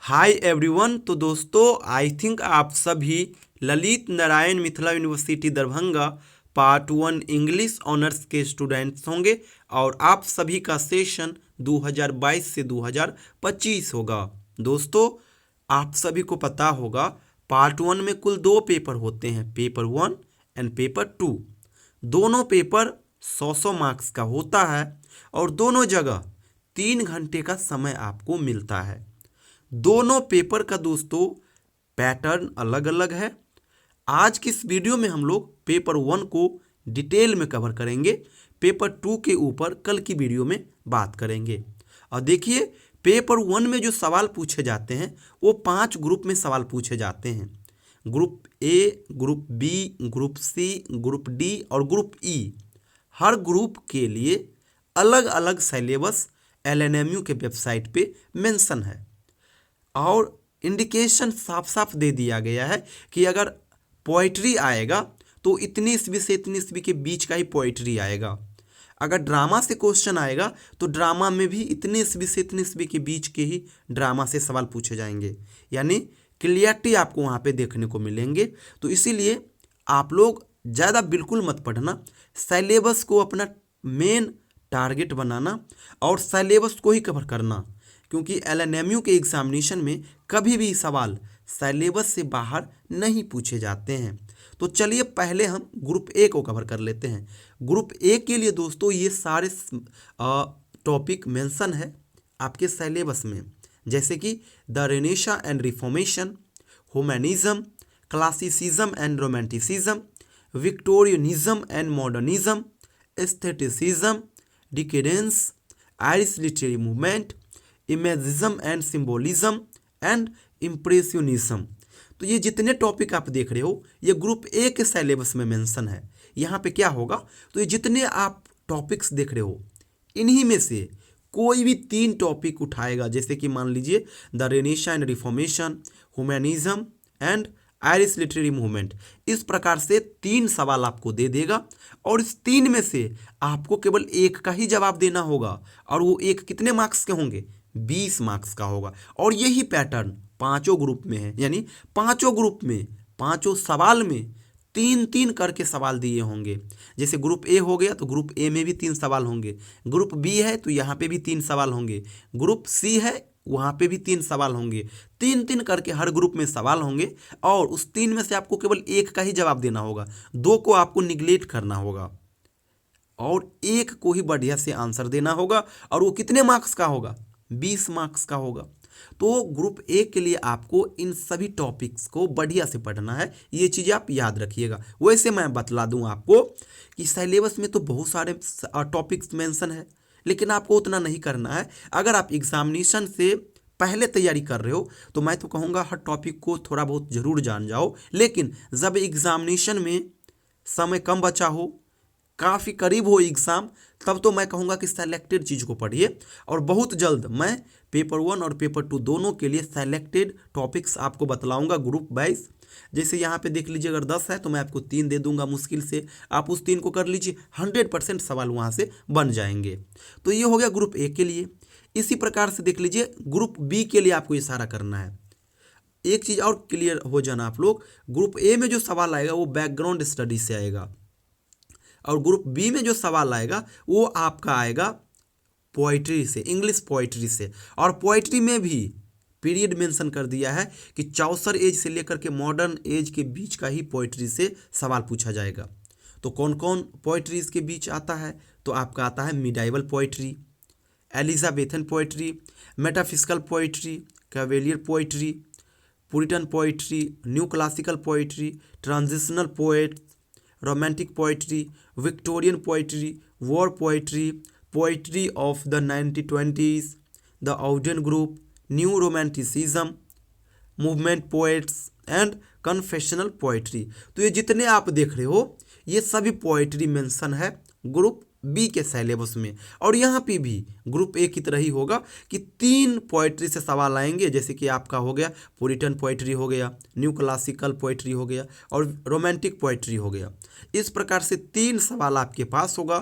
Hi everyone. तो दोस्तों I think आप सभी Lalit Narayan Mithila university Darbhanga part 1 English honours के स्टूडेंट्स होंगे और आप सभी का सेशन 2022 से 2025 होगा। दोस्तों आप सभी को पता होगा पार्ट 1 में कुल 2 पेपर होते हैं, पेपर 1 एंड पेपर 2। दोनों पेपर 100 मार्क्स का होता है और दोनों जगह 3 घंटे का समय आपको मिलता है। दोनों पेपर का दोस्तों पैटर्न अलग अलग है। आज की इस वीडियो में हम लोग पेपर 1 को डिटेल में कवर करेंगे, पेपर 2 के ऊपर कल की वीडियो में बात करेंगे। और देखिए पेपर 1 में जो सवाल पूछे जाते हैं वो 5 ग्रुप में सवाल पूछे जाते हैं। Group A, group B, group C, group D और ग्रुप ई। हर ग्रुप के लिए अलग अलग सिलेबस LNMU के वेबसाइट पे मेंशन है और इंडिकेशन साफ साफ दे दिया गया है कि अगर पोइट्री आएगा तो इतनी ईस्वी से इतनी ईस्वी के बीच का ही पोइट्री आएगा। अगर ड्रामा से क्वेश्चन आएगा तो ड्रामा में भी इतनी ईस्वी से इतनी ईस्वी के बीच के ही ड्रामा से सवाल पूछे जाएंगे, यानी क्लियरिटी आपको वहाँ पे देखने को मिलेंगे। तो इसीलिए आप लोग ज़्यादा बिल्कुल मत पढ़ना, सिलेबस को अपना मेन टारगेट बनाना और सिलेबस को ही कवर करना, क्योंकि LNMU के एग्जामिनेशन में कभी भी सवाल सिलेबस से बाहर नहीं पूछे जाते हैं। तो चलिए पहले हम ग्रुप ए को कवर कर लेते हैं। ग्रुप ए के लिए दोस्तों ये सारे टॉपिक मेंशन है आपके सिलेबस में, जैसे कि the Renaissance and Reformation, humanism, classicism and romanticism, Victorianism and modernism, aestheticism, decadence, Irish literary movement, imagism and symbolism and impressionism. तो ये जितने टॉपिक आप देख रहे हो ये ग्रुप ए के सिलेबस में मेंशन है। यहाँ पे क्या होगा, तो ये जितने आप टॉपिक्स देख रहे हो इन्हीं में से कोई भी 3 टॉपिक उठाएगा, जैसे कि मान लीजिए the Renaissance and Reformation, humanism and Irish literary movement. इस प्रकार से 3 सवाल आपको दे देगा और इस 3 में से आपको केवल एक का ही जवाब देना होगा और वो एक कितने मार्क्स के होंगे, 20 मार्क्स का होगा। और यही पैटर्न 5 ग्रुप में है, यानी 5 ग्रुप में 5 सवाल में 3-3 करके सवाल दिए होंगे। जैसे ग्रुप ए हो गया तो ग्रुप ए में भी 3 सवाल होंगे, ग्रुप बी है तो यहाँ पे भी 3 सवाल होंगे, ग्रुप सी है वहाँ पे भी 3 सवाल होंगे। 3-3 करके हर ग्रुप में सवाल होंगे और उस 3 में से आपको केवल एक का ही जवाब देना होगा, 2 को आपको निगलेक्ट करना होगा और एक को ही बढ़िया से आंसर देना होगा। और वो कितने मार्क्स का होगा, 20 मार्क्स का होगा। तो ग्रुप ए के लिए आपको इन सभी टॉपिक्स को बढ़िया से पढ़ना है, ये चीज़ आप याद रखिएगा। वैसे मैं बतला दूं आपको कि सिलेबस में तो बहुत सारे टॉपिक्स मेंशन है, लेकिन आपको उतना नहीं करना है। अगर आप एग्जामिनेशन से पहले तैयारी कर रहे हो तो मैं तो कहूँगा हर टॉपिक को थोड़ा बहुत ज़रूर जान जाओ, लेकिन जब एग्जामिनेशन में समय कम बचा हो, काफ़ी करीब हो एग्ज़ाम, तब तो मैं कहूँगा कि सेलेक्टेड चीज़ को पढ़िए। और बहुत जल्द मैं पेपर 1 और पेपर 2 दोनों के लिए सेलेक्टेड टॉपिक्स आपको बतलाऊंगा ग्रुप वाइज। जैसे यहाँ पे देख लीजिए, अगर 10 है तो मैं आपको 3 दे दूंगा मुश्किल से, आप उस 3 को कर लीजिए, 100% सवाल वहाँ से बन जाएंगे। तो ये हो गया ग्रुप ए के लिए। इसी प्रकार से देख लीजिए ग्रुप बी के लिए आपको इशारा करना है। एक चीज़ और क्लियर हो जाना आप लोग, ग्रुप ए में जो सवाल आएगा वो बैकग्राउंड स्टडी से आएगा और ग्रुप बी में जो सवाल आएगा वो आपका आएगा पोइट्री से, इंग्लिश पोइट्री से। और पोइट्री में भी पीरियड मेंशन कर दिया है कि चौसर एज से लेकर के मॉडर्न एज के बीच का ही पोइट्री से सवाल पूछा जाएगा। तो कौन कौन पोइट्री इसके बीच आता है, तो आपका आता है medieval poetry, Elizabethan poetry, metaphysical poetry, cavalier poetry, puritan poetry, new classical poetry, transitional poets, romantic poetry, Victorian poetry, war poetry, poetry of the 1920s, the Auden group, new romanticism, movement poets and confessional poetry. तो ये जितने आप देख रहे हो ये सभी poetry mention है ग्रुप बी के सिलेबस में। और यहाँ पे भी ग्रुप ए की तरह ही होगा कि 3 पोइट्री से सवाल आएंगे, जैसे कि आपका हो गया पुरिटन पोइट्री हो गया, न्यू क्लासिकल पोइट्री हो गया और रोमांटिक पोइट्री हो गया। इस प्रकार से 3 सवाल आपके पास होगा,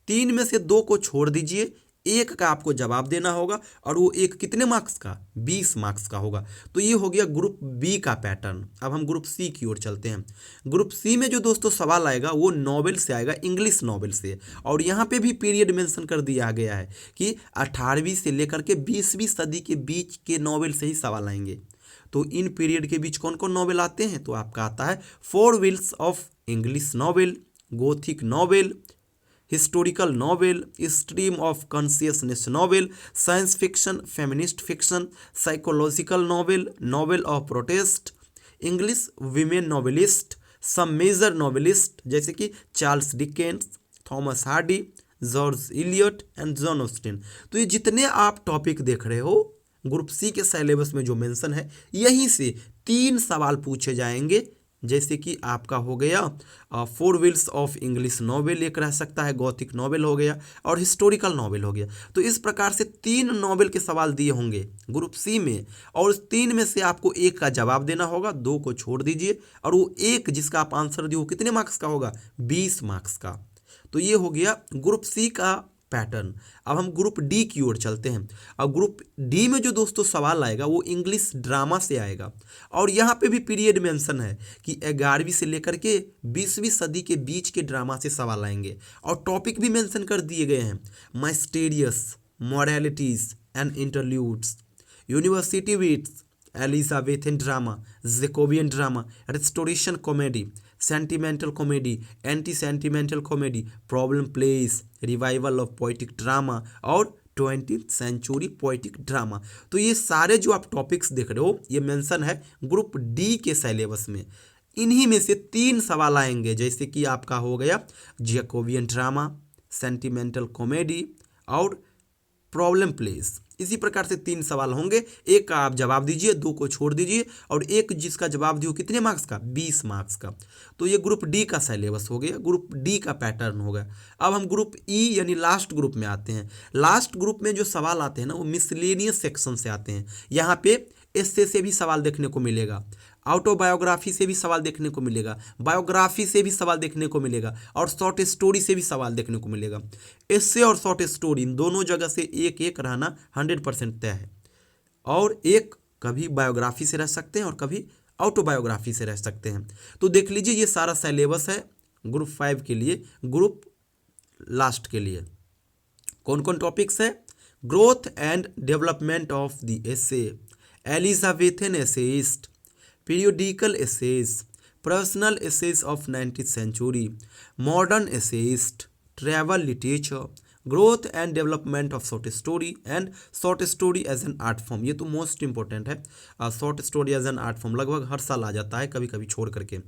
3 में से 2 को छोड़ दीजिए, एक का आपको जवाब देना होगा और वो एक कितने मार्क्स का, 20 मार्क्स का होगा। तो ये हो गया ग्रुप बी का पैटर्न। अब हम ग्रुप सी की ओर चलते हैं। ग्रुप सी में जो दोस्तों सवाल आएगा वो नॉवेल से आएगा, इंग्लिश नॉवेल से। और यहाँ पे भी पीरियड मेंशन कर दिया गया है कि 18वीं से लेकर के 20वीं सदी के बीच के नॉवेल से ही सवाल आएंगे। तो इन पीरियड के बीच कौन कौन नॉवेल आते हैं, तो आपका आता है 4 wheels of English novel, Gothic novel, historical novel, stream of consciousness novel, science fiction, feminist fiction, psychological novel, novel of protest, English women novelist, some major novelist जैसे कि Charles Dickens, Thomas Hardy, George Eliot and John Austen. तो ये जितने आप topic देख रहे हो group C के सिलेबस में जो मेंशन है, यहीं से 3 सवाल पूछे जाएंगे। जैसे कि आपका हो गया 4 व्हील्स ऑफ इंग्लिश नॉवेल एक रह सकता है, गॉथिक नॉवेल हो गया और हिस्टोरिकल नॉवेल हो गया। तो इस प्रकार से 3 नॉवेल के सवाल दिए होंगे ग्रुप सी में, और उस 3 में से आपको एक का जवाब देना होगा, 2 को छोड़ दीजिए, और वो एक जिसका आप आंसर दिए वो कितने मार्क्स का होगा, 20 मार्क्स का। तो ये हो गया ग्रुप सी का पैटर्न। अब हम ग्रुप डी की ओर चलते हैं। अब ग्रुप डी में जो दोस्तों सवाल आएगा वो इंग्लिश ड्रामा से आएगा, और यहाँ पे भी पीरियड मेंशन है कि 11वीं से लेकर के 20वीं सदी के बीच के ड्रामा से सवाल आएंगे, और टॉपिक भी मेंशन कर दिए गए हैं, mysterious, moralities and interludes, university wits, Elizabethan drama, Jacobean drama, restoration comedy, sentimental comedy, anti sentimental comedy, problem plays, revival of poetic drama और 20th सेंचुरी पोइटिक ड्रामा। तो ये सारे जो आप टॉपिक्स देख रहे हो ये मेंशन है ग्रुप डी के सिलेबस में। इन्हीं में से 3 सवाल आएंगे, जैसे कि आपका हो गया जैकोबियन ड्रामा, सेंटिमेंटल कॉमेडी और प्रॉब्लम प्लेस। इसी प्रकार से 3 सवाल होंगे, एक का आप जवाब दीजिए, 2 को छोड़ दीजिए, और एक जिसका जवाब दियो कितने मार्क्स का, 20 मार्क्स का। तो ये ग्रुप डी का सिलेबस हो गया, ग्रुप डी का पैटर्न होगा। अब हम ग्रुप ई यानी लास्ट ग्रुप में आते हैं। लास्ट ग्रुप में जो सवाल आते हैं ना वो मिसलेनियस सेक्शन से आते हैं। यहाँ पे एस्से से भी सवाल देखने को मिलेगा, ऑटोबायोग्राफी से भी सवाल देखने को मिलेगा, बायोग्राफी से भी सवाल देखने को मिलेगा, और शॉर्ट स्टोरी से भी सवाल देखने को मिलेगा। एस्से और शॉर्ट स्टोरी इन दोनों जगह से एक एक रहना 100% तय है, और एक कभी बायोग्राफी से रह सकते हैं और कभी ऑटोबायोग्राफी से रह सकते हैं। तो देख लीजिए ये सारा सिलेबस है ग्रुप 5 के लिए। ग्रुप लास्ट के लिए कौन कौन टॉपिक्स है, growth and development of the essay, Elizabethan essayist, periodical essays, personal essays of 19th century, modern essayist, travel literature, growth and development of short story and short story as an art form। ये तो most important है, short story as an art form लगभग हर साल आ जाता है, कभी कभी छोड़ करके।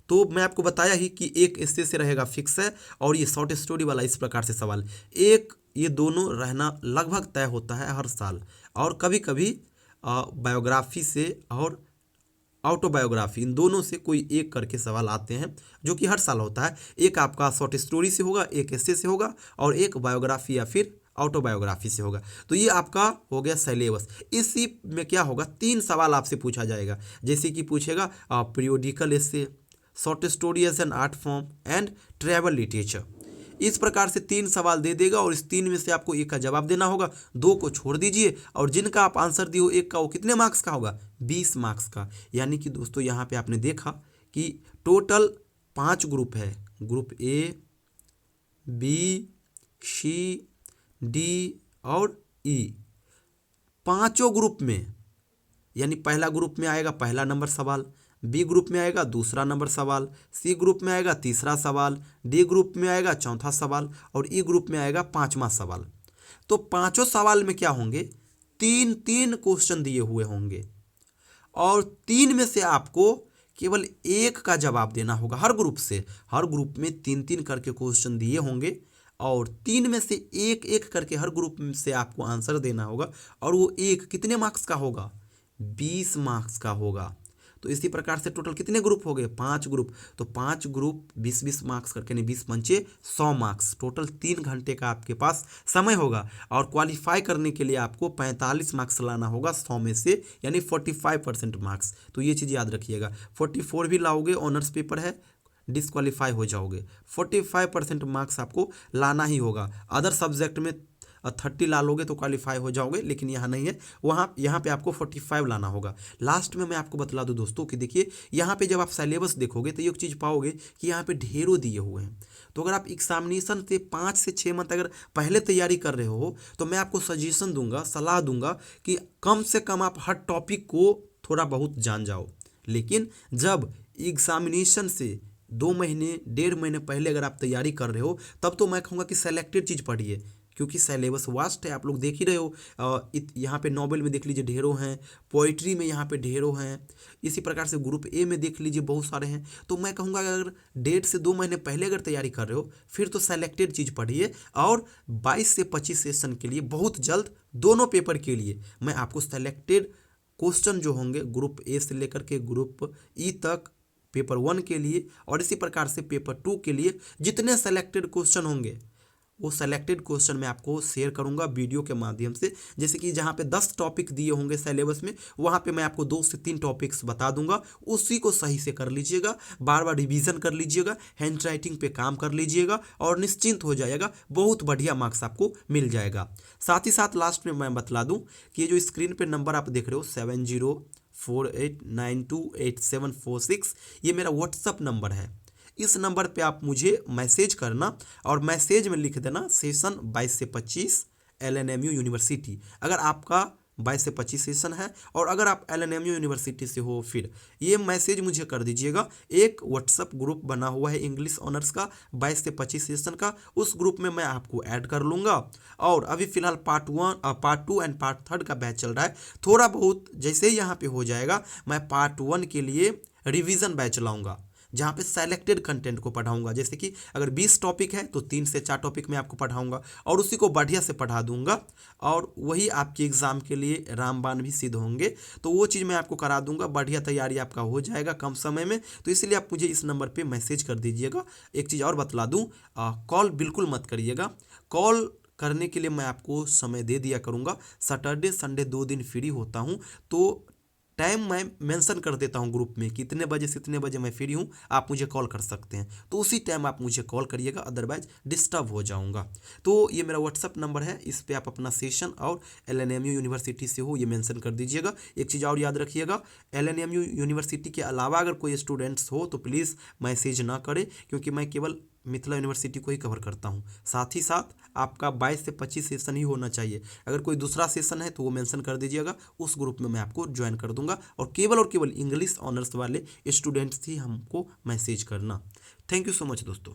तो मैं आपको बताया ही कि एक एस्से से रहेगा फिक्स है, और ये शॉर्ट स्टोरी वाला इस प्रकार से सवाल, एक ये दोनों रहना लगभग तय होता है हर साल, और कभी कभी बायोग्राफी से और ऑटोबायोग्राफी इन दोनों से कोई एक करके सवाल आते हैं, जो कि हर साल होता है। एक आपका शॉर्ट स्टोरी से होगा, एक एस्से से होगा, और एक बायोग्राफी या फिर ऑटोबायोग्राफी से होगा। तो ये आपका हो गया सिलेबस। इसी में क्या होगा, 3 सवाल आपसे पूछा जाएगा, जैसे कि पूछेगा periodical essay, short story as an art form and travel literature. इस प्रकार से 3 सवाल दे देगा, और इस 3 में से आपको एक का जवाब देना होगा, 2 को छोड़ दीजिए, और जिनका आप आंसर दिए हो एक का, वो कितने मार्क्स का होगा, 20 मार्क्स का। यानी कि दोस्तों यहाँ पे आपने देखा कि टोटल 5 ग्रुप है, group A, B, C, D और ई। पांचों ग्रुप में, यानी पहला ग्रुप में आएगा पहला नंबर सवाल, बी ग्रुप में आएगा दूसरा नंबर सवाल, सी ग्रुप में आएगा तीसरा सवाल, डी ग्रुप में आएगा चौथा सवाल, और ई ग्रुप में आएगा 5वां सवाल। तो पांचों सवाल में क्या होंगे, 3-3 क्वेश्चन दिए हुए होंगे, और 3 में से आपको केवल एक का जवाब देना होगा हर ग्रुप से। हर ग्रुप में 3-3 करके क्वेश्चन दिए होंगे, और 3 में से एक एक करके हर ग्रुप से आपको आंसर देना होगा, और वो एक कितने मार्क्स का होगा, 20 मार्क्स का होगा। तो इसी प्रकार से टोटल कितने ग्रुप हो गए, 5 ग्रुप। तो 5 ग्रुप 20-20 मार्क्स करके, नहीं 20 पंचे 100 मार्क्स, टोटल 3 घंटे का आपके पास समय होगा, और क्वालिफाई करने के लिए आपको 45 मार्क्स लाना होगा 100 में से, यानी 45% मार्क्स। तो ये चीज़ याद रखिएगा, 44 भी लाओगे ऑनर्स पेपर है, डिस्क्वालीफाई हो जाओगे। 45% मार्क्स आपको लाना ही होगा। अदर सब्जेक्ट में 30 ला लोगे तो क्वालिफाई हो जाओगे, लेकिन यहाँ नहीं है, यहाँ पे आपको 45 लाना होगा। लास्ट में मैं आपको बतला दूं दोस्तों कि देखिए यहाँ पे जब आप सिलेबस देखोगे तो एक चीज़ पाओगे कि यहाँ पे ढेरों दिए हुए हैं। तो अगर आप एग्जामिनेशन से 5 से 6 मंथ अगर पहले तैयारी कर रहे हो तो मैं आपको सजेशन दूंगा, सलाह दूंगा कि कम से कम आप हर टॉपिक को थोड़ा बहुत जान जाओ। लेकिन जब एग्जामिनेशन से 2 महीने 1.5 महीने पहले अगर आप तैयारी कर रहे हो तब तो मैं कहूँगा कि सेलेक्टेड चीज़ पढ़िए, क्योंकि सिलेबस वास्ट है, आप लोग देख ही रहे हो। यहाँ पे नॉवेल में देख लीजिए ढेरों हैं, पोइट्री में यहाँ पे ढेरों हैं, इसी प्रकार से ग्रुप ए में देख लीजिए बहुत सारे हैं। तो मैं कहूँगा अगर 1.5 से 2 महीने पहले अगर तैयारी कर रहे हो फिर तो सेलेक्टेड चीज़ पढ़िए, और 22 से 25 सेशन के लिए बहुत जल्द दोनों पेपर के लिए मैं आपको सेलेक्टेड क्वेश्चन जो होंगे ग्रुप ए से लेकर के ग्रुप ई तक पेपर 1 के लिए और इसी प्रकार से पेपर 2 के लिए जितने सेलेक्टेड क्वेश्चन होंगे वो सेलेक्टेड क्वेश्चन मैं आपको शेयर करूंगा वीडियो के माध्यम से। जैसे कि जहाँ पे 10 टॉपिक दिए होंगे सिलेबस में, वहाँ पे मैं आपको 2 से 3 टॉपिक्स बता दूंगा, उसी को सही से कर लीजिएगा, बार बार रिवीजन कर लीजिएगा, हैंड राइटिंग पे काम कर लीजिएगा और निश्चिंत हो जाएगा, बहुत बढ़िया मार्क्स आपको मिल जाएगा। साथ ही साथ लास्ट में मैं बतला दूँ कि ये जो स्क्रीन पर नंबर आप देख रहे हो 7048928746, ये मेरा व्हाट्सअप नंबर है। इस नंबर पे आप मुझे मैसेज करना और मैसेज में लिख देना सेशन 22 से 25 LNMU यूनिवर्सिटी, अगर आपका 22 से 25 सेशन है और अगर आप LNMU यूनिवर्सिटी से हो फिर ये मैसेज मुझे कर दीजिएगा। एक व्हाट्सअप ग्रुप बना हुआ है इंग्लिश ऑनर्स का 22 से 25 सेशन का, उस ग्रुप में मैं आपको ऐड कर लूँगा। और अभी फिलहाल पार्ट 2 एंड पार्ट 3 का बैच चल रहा है, थोड़ा बहुत जैसे ही यहाँ पे हो जाएगा मैं पार्ट 1 के लिए रिवीजन बैच लाऊंगा, जहाँ पे सेलेक्टेड कंटेंट को पढ़ाऊंगा। जैसे कि अगर 20 टॉपिक है तो 3 से 4 टॉपिक मैं आपको पढ़ाऊंगा और उसी को बढ़िया से पढ़ा दूंगा, और वही आपके एग्ज़ाम के लिए रामबाण भी सिद्ध होंगे। तो वो चीज़ मैं आपको करा दूंगा, बढ़िया तैयारी आपका हो जाएगा कम समय में। तो इसलिए आप मुझे इस नंबर पर मैसेज कर दीजिएगा। एक चीज़ और बतला दूँ, कॉल बिल्कुल मत करिएगा। कॉल करने के लिए मैं आपको समय दे दिया करूँगा, सैटरडे संडे 2 दिन फ्री होता हूँ, तो टाइम मैं मेंशन कर देता हूं ग्रुप में कि इतने बजे से इतने बजे मैं फ्री हूं, आप मुझे कॉल कर सकते हैं। तो उसी टाइम आप मुझे कॉल करिएगा, अदरवाइज डिस्टर्ब हो जाऊंगा। तो ये मेरा व्हाट्सअप नंबर है, इस पे आप अपना सेशन और LNMU यूनिवर्सिटी से हो ये मेंशन कर दीजिएगा। एक चीज़ और याद रखिएगा, LNMU यूनिवर्सिटी के अलावा अगर कोई स्टूडेंट्स हो तो प्लीज़ मैसेज ना करें, क्योंकि मैं केवल मिथिला यूनिवर्सिटी को ही कवर करता हूं। साथ ही साथ आपका 22 से 25 सेशन ही होना चाहिए, अगर कोई दूसरा सेशन है तो वो मेंशन कर दीजिएगा, उस ग्रुप में मैं आपको ज्वाइन कर दूंगा। और केवल इंग्लिश ऑनर्स वाले स्टूडेंट्स ही हमको मैसेज करना। थैंक यू सो मच दोस्तों।